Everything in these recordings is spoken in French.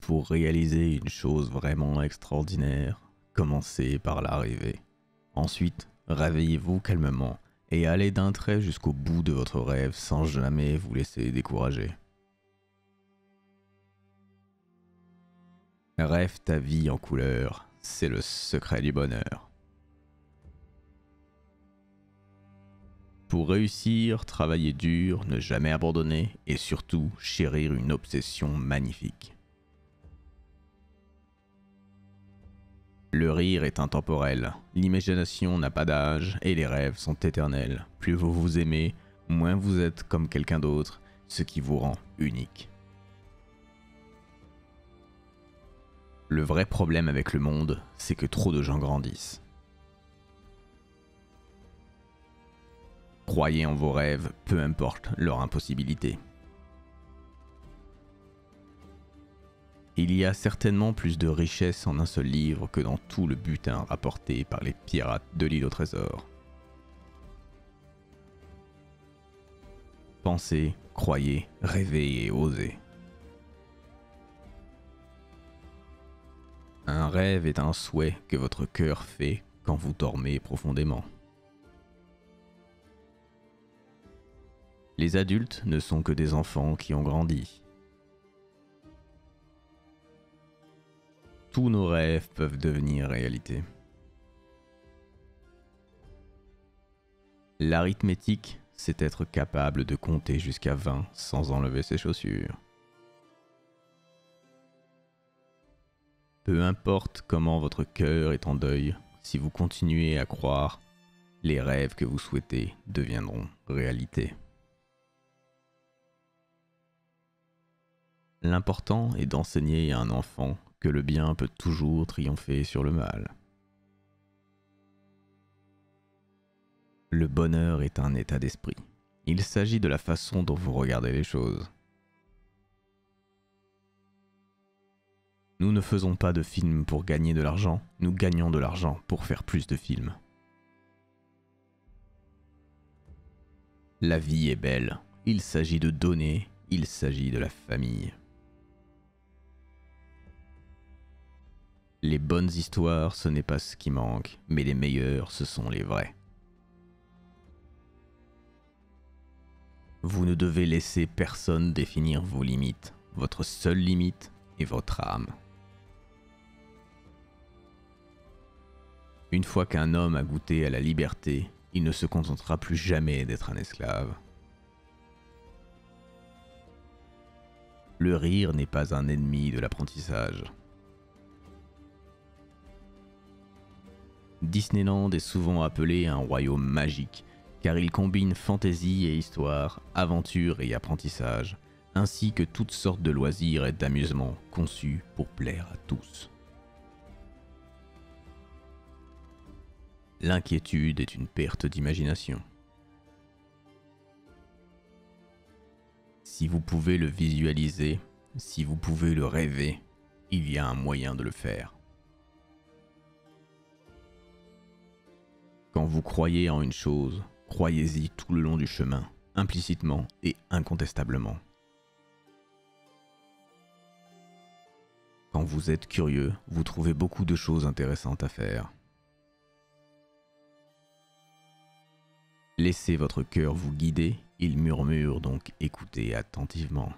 Pour réaliser une chose vraiment extraordinaire, commencez par la rêver. Ensuite, réveillez-vous calmement et allez d'un trait jusqu'au bout de votre rêve sans jamais vous laisser décourager. Rêve ta vie en couleur, c'est le secret du bonheur. Pour réussir, travailler dur, ne jamais abandonner et surtout chérir une obsession magnifique. Le rire est intemporel, l'imagination n'a pas d'âge et les rêves sont éternels. Plus vous vous aimez, moins vous êtes comme quelqu'un d'autre, ce qui vous rend unique. Le vrai problème avec le monde, c'est que trop de gens grandissent. Croyez en vos rêves, peu importe leur impossibilité. Il y a certainement plus de richesse en un seul livre que dans tout le butin rapporté par les pirates de l'île au trésor. Pensez, croyez, rêvez et osez. Un rêve est un souhait que votre cœur fait quand vous dormez profondément. Les adultes ne sont que des enfants qui ont grandi. Tous nos rêves peuvent devenir réalité. L'arithmétique, c'est être capable de compter jusqu'à 20 sans enlever ses chaussures. Peu importe comment votre cœur est en deuil, si vous continuez à croire, les rêves que vous souhaitez deviendront réalité. L'important est d'enseigner à un enfant que le bien peut toujours triompher sur le mal. Le bonheur est un état d'esprit. Il s'agit de la façon dont vous regardez les choses. Nous ne faisons pas de films pour gagner de l'argent, nous gagnons de l'argent pour faire plus de films. La vie est belle, il s'agit de donner, il s'agit de la famille. Les bonnes histoires, ce n'est pas ce qui manque, mais les meilleures, ce sont les vraies. Vous ne devez laisser personne définir vos limites. Votre seule limite est votre âme. Une fois qu'un homme a goûté à la liberté, il ne se contentera plus jamais d'être un esclave. Le rire n'est pas un ennemi de l'apprentissage. Disneyland est souvent appelé un royaume magique, car il combine fantaisie et histoire, aventure et apprentissage, ainsi que toutes sortes de loisirs et d'amusements conçus pour plaire à tous. L'inquiétude est une perte d'imagination. Si vous pouvez le visualiser, si vous pouvez le rêver, il y a un moyen de le faire. Quand vous croyez en une chose, croyez-y tout le long du chemin, implicitement et incontestablement. Quand vous êtes curieux, vous trouvez beaucoup de choses intéressantes à faire. Laissez votre cœur vous guider, il murmure, donc écoutez attentivement.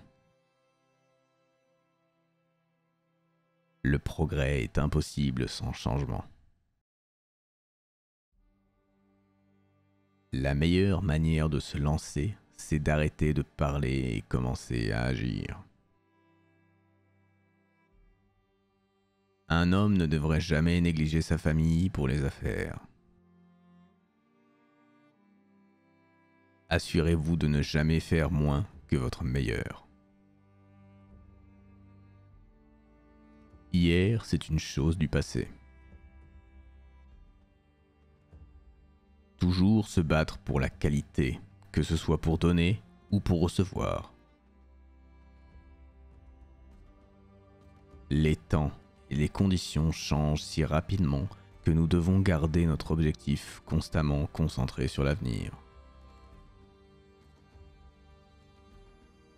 Le progrès est impossible sans changement. La meilleure manière de se lancer, c'est d'arrêter de parler et commencer à agir. Un homme ne devrait jamais négliger sa famille pour les affaires. Assurez-vous de ne jamais faire moins que votre meilleur. Hier, c'est une chose du passé. Toujours se battre pour la qualité, que ce soit pour donner ou pour recevoir. Les temps et les conditions changent si rapidement que nous devons garder notre objectif constamment concentré sur l'avenir.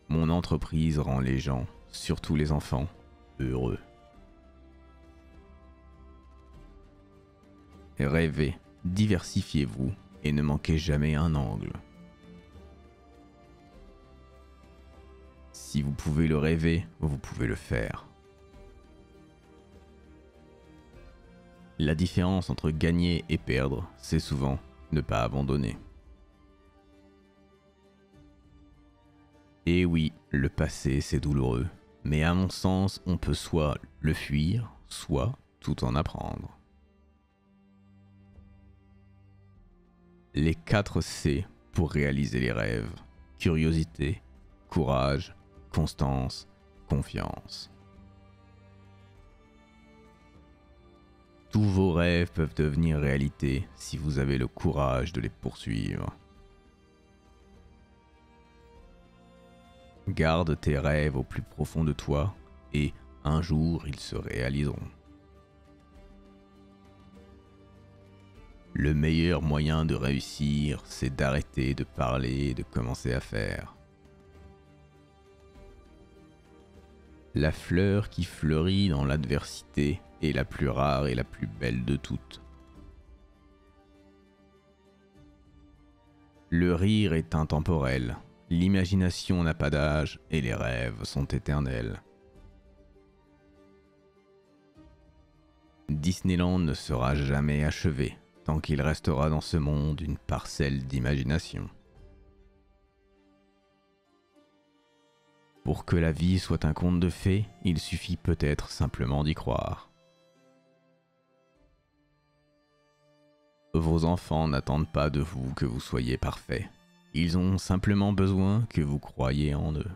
Mon entreprise rend les gens, surtout les enfants, heureux. Rêvez, diversifiez-vous et ne manquez jamais un angle. Si vous pouvez le rêver, vous pouvez le faire. La différence entre gagner et perdre, c'est souvent ne pas abandonner. Et oui, le passé c'est douloureux, mais à mon sens, on peut soit le fuir, soit tout en apprendre. Les 4 C pour réaliser les rêves: curiosité, courage, constance, confiance. Tous vos rêves peuvent devenir réalité si vous avez le courage de les poursuivre. Garde tes rêves au plus profond de toi et un jour ils se réaliseront. Le meilleur moyen de réussir, c'est d'arrêter de parler et de commencer à faire. La fleur qui fleurit dans l'adversité est la plus rare et la plus belle de toutes. Le rire est intemporel, l'imagination n'a pas d'âge et les rêves sont éternels. Disneyland ne sera jamais achevé tant qu'il restera dans ce monde une parcelle d'imagination. Pour que la vie soit un conte de fées, il suffit peut-être simplement d'y croire. Vos enfants n'attendent pas de vous que vous soyez parfait. Ils ont simplement besoin que vous croyiez en eux.